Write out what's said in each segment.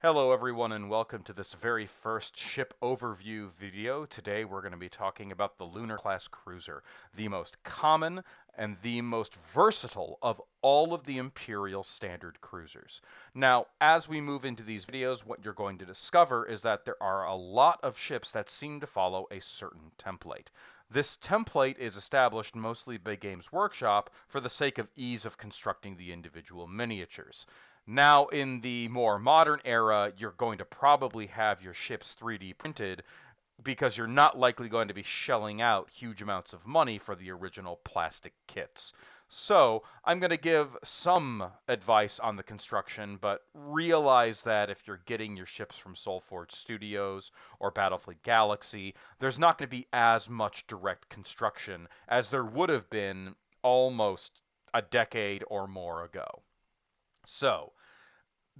Hello everyone and welcome to this very first ship overview video. Today we're going to be talking about the Lunar class cruiser, the most common and the most versatile of all of the Imperial standard cruisers. Now, as we move into these videos, what you're going to discover is that there are a lot of ships that seem to follow a certain template. This template is established mostly by Games Workshop for the sake of ease of constructing the individual miniatures. Now, in the more modern era, you're going to probably have your ships 3D printed because you're not likely going to be shelling out huge amounts of money for the original plastic kits. So, I'm going to give some advice on the construction, but realize that if you're getting your ships from Soulforge Studios or Battlefleet Galaxy, there's not going to be as much direct construction as there would have been almost a decade or more ago. So,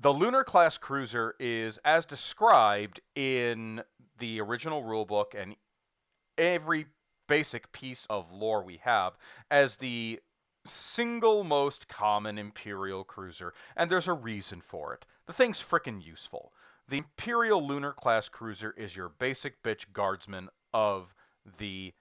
the Lunar class cruiser is as described in the original rulebook and every basic piece of lore we have as the single most common Imperial cruiser, and there's a reason for it. The thing's frickin' useful. The Imperial Lunar class cruiser is your basic bitch guardsman of the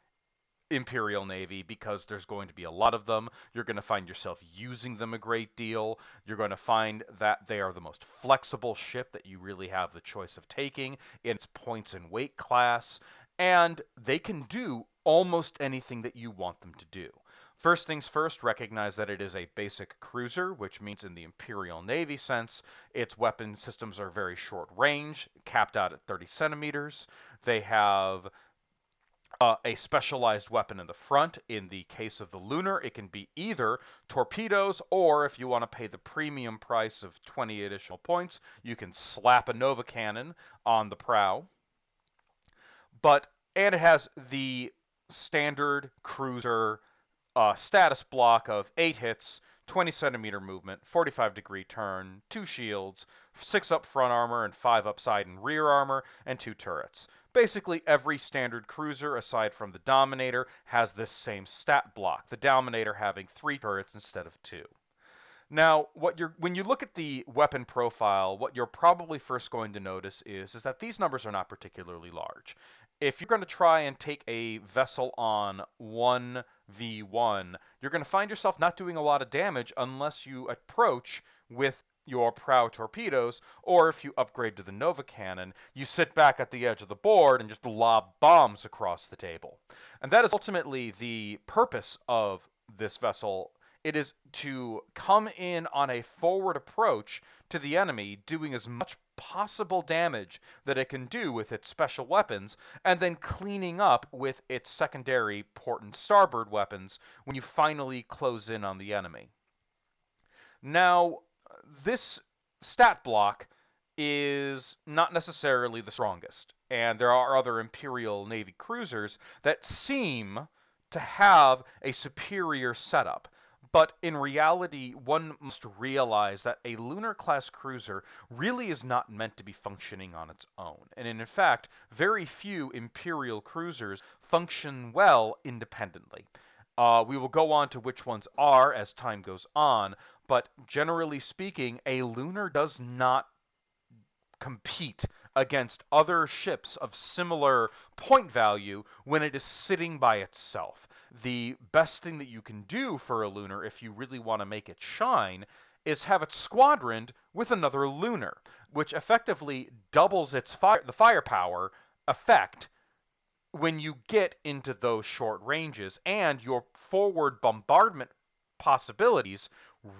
Imperial Navy because there's going to be a lot of them. You're going to find yourself using them a great deal. You're going to find that they are the most flexible ship that you really have the choice of taking in its points and weight class, and they can do almost anything that you want them to do. First things first, recognize that it is a basic cruiser, which means in the Imperial Navy sense, its weapon systems are very short range, capped out at 30 centimeters. They have a specialized weapon in the front. In the case of the Lunar, it can be either torpedoes, or if you want to pay the premium price of 20 additional points, you can slap a Nova Cannon on the prow. And it has the standard cruiser status block of 8 hits, 20 centimeter movement, 45-degree turn, 2 shields, 6 up front armor and 5 up side and rear armor, and 2 turrets. Basically, every standard cruiser, aside from the Dominator, has this same stat block, the Dominator having 3 turrets instead of 2. Now, when you look at the weapon profile, what you're probably first going to notice is that these numbers are not particularly large. If you're going to try and take a vessel on 1v1, you're going to find yourself not doing a lot of damage unless you approach with your prow torpedoes, or if you upgrade to the Nova Cannon, you sit back at the edge of the board and just lob bombs across the table. And that is ultimately the purpose of this vessel. It is to come in on a forward approach to the enemy, doing as much possible damage that it can do with its special weapons, and then cleaning up with its secondary port and starboard weapons when you finally close in on the enemy. Now, this stat block is not necessarily the strongest, and there are other Imperial Navy cruisers that seem to have a superior setup. But in reality, one must realize that a Lunar class cruiser really is not meant to be functioning on its own. And in fact, very few Imperial cruisers function well independently. We will go on to which ones are as time goes on, but generally speaking, a Lunar does not compete against other ships of similar point value when it is sitting by itself. The best thing that you can do for a Lunar, if you really want to make it shine, is have it squadroned with another Lunar, which effectively doubles the firepower effect when you get into those short ranges, and your forward bombardment possibilities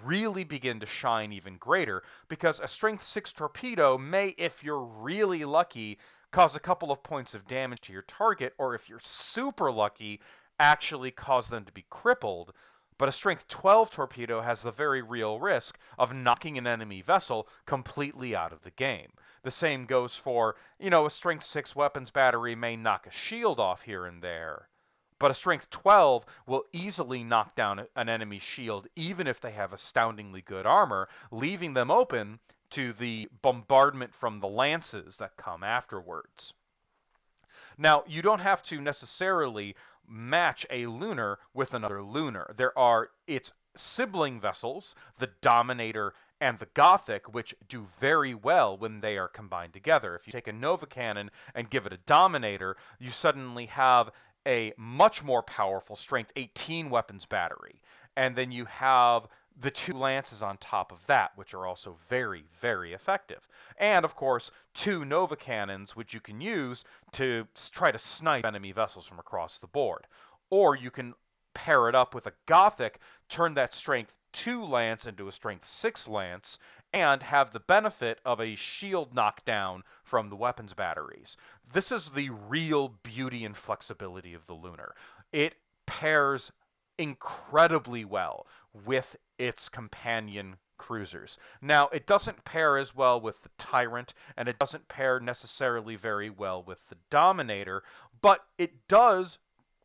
really begin to shine even greater, because a strength 6 torpedo may, if you're really lucky, cause a couple of points of damage to your target, or if you're super lucky, actually cause them to be crippled. But a strength 12 torpedo has the very real risk of knocking an enemy vessel completely out of the game. The same goes for, a strength 6 weapons battery may knock a shield off here and there, but a strength 12 will easily knock down an enemy's shield even if they have astoundingly good armor, leaving them open to the bombardment from the lances that come afterwards. Now, you don't have to necessarily match a Lunar with another Lunar. There are its sibling vessels, the Dominator and the Gothic, which do very well when they are combined together. If you take a Nova Cannon and give it a Dominator, you suddenly have a much more powerful Strength 18 weapons battery. And then you have the two lances on top of that, which are also very, very effective. And, of course, two Nova Cannons, which you can use to try to snipe enemy vessels from across the board. Or you can pair it up with a Gothic, turn that Strength 2 lance into a Strength 6 lance, and have the benefit of a shield knockdown from the weapons batteries. This is the real beauty and flexibility of the Lunar. It pairs incredibly well with its companion cruisers. Now, it doesn't pair as well with the Tyrant, and it doesn't pair necessarily very well with the Dominator, but it does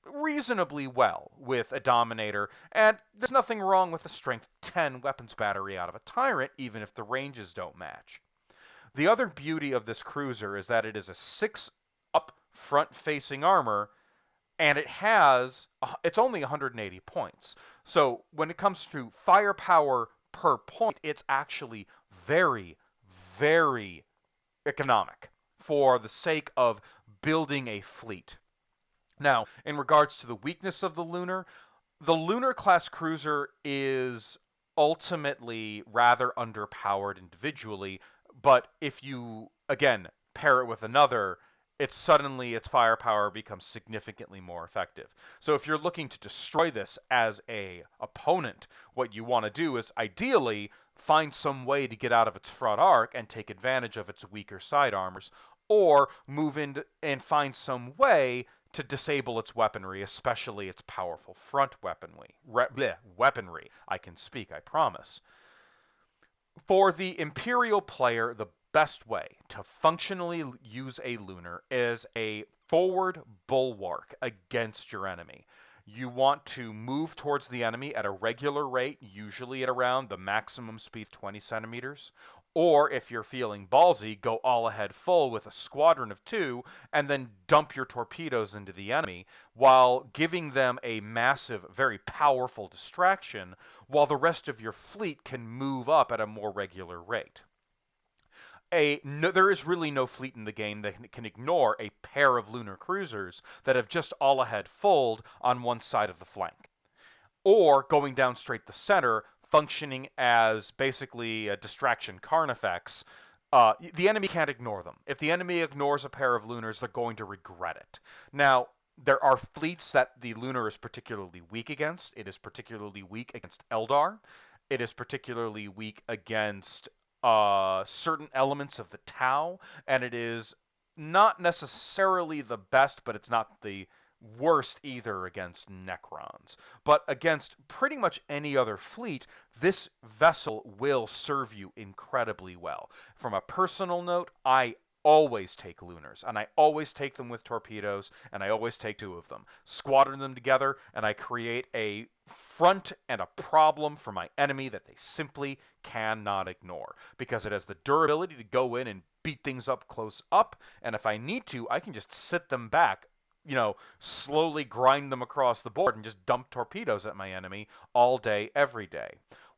reasonably well with a Dominator, and there's nothing wrong with a Strength 10 weapons battery out of a Tyrant, even if the ranges don't match. The other beauty of this cruiser is that it is a 6 up front-facing armor, and it's only 180 points. So when it comes to firepower per point, it's actually very, very economic for the sake of building a fleet. Now, in regards to the weakness of the Lunar class cruiser is ultimately rather underpowered individually, but if you, again, pair it with another, its firepower becomes significantly more effective. So if you're looking to destroy this as a opponent, what you want to do is ideally find some way to get out of its front arc and take advantage of its weaker side armors, or move in and find some way to disable its weaponry, especially its powerful front weaponry. I can speak, I promise. For the Imperial player, the best way to functionally use a Lunar is a forward bulwark against your enemy. You want to move towards the enemy at a regular rate, usually at around the maximum speed 20 centimeters. Or if you're feeling ballsy, go all ahead full with a squadron of 2 and then dump your torpedoes into the enemy while giving them a massive, very powerful distraction while the rest of your fleet can move up at a more regular rate. There is really no fleet in the game that can ignore a pair of lunar cruisers that have just all ahead fulled on one side of the flank, or going down straight the center, functioning as basically a distraction Carnifex. The enemy can't ignore them. If the enemy ignores a pair of Lunars, they're going to regret it. Now, there are fleets that the Lunar is particularly weak against. It is particularly weak against Eldar. It is particularly weak against certain elements of the Tau, and it is not necessarily the best, but it's not the worst either against Necrons. But against pretty much any other fleet, this vessel will serve you incredibly well. From a personal note, I always take Lunars, and I always take them with torpedoes, and I always take 2 of them. Squadron them together, and I create a front and a problem for my enemy that they simply cannot ignore, because it has the durability to go in and beat things up close up, and if I need to, I can just sit them back, slowly grind them across the board and just dump torpedoes at my enemy all day, every day.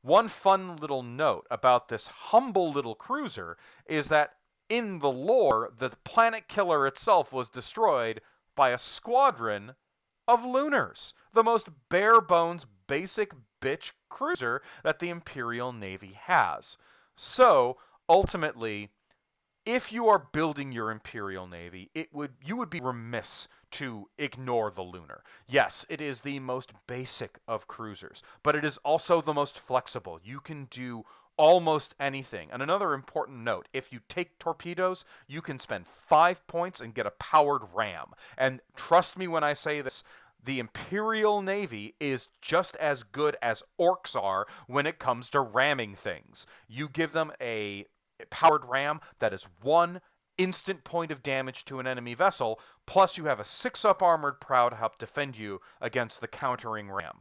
One fun little note about this humble little cruiser is that in the lore, the planet killer itself was destroyed by a squadron of Lunars, the most bare bones, basic bitch cruiser that the Imperial Navy has. So, ultimately, if you are building your Imperial Navy, you would be remiss to ignore the Lunar. Yes, it is the most basic of cruisers, but it is also the most flexible. You can do almost anything. And another important note, if you take torpedoes, you can spend 5 points and get a powered ram. And trust me when I say this, the Imperial Navy is just as good as orcs are when it comes to ramming things. You give them a powered ram that is 1 instant point of damage to an enemy vessel, plus you have a 6-up armored prow to help defend you against the countering ram.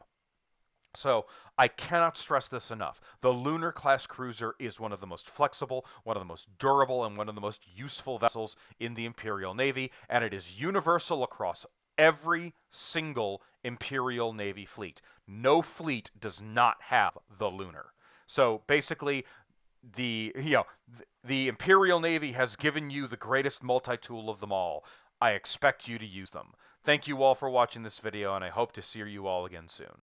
So I cannot stress this enough. The Lunar class cruiser is one of the most flexible, one of the most durable, and one of the most useful vessels in the Imperial Navy, and it is universal across every single Imperial Navy fleet. No fleet does not have the Lunar. So basically, the Imperial Navy has given you the greatest multi-tool of them all. I expect you to use them. Thank you all for watching this video, and I hope to see you all again soon.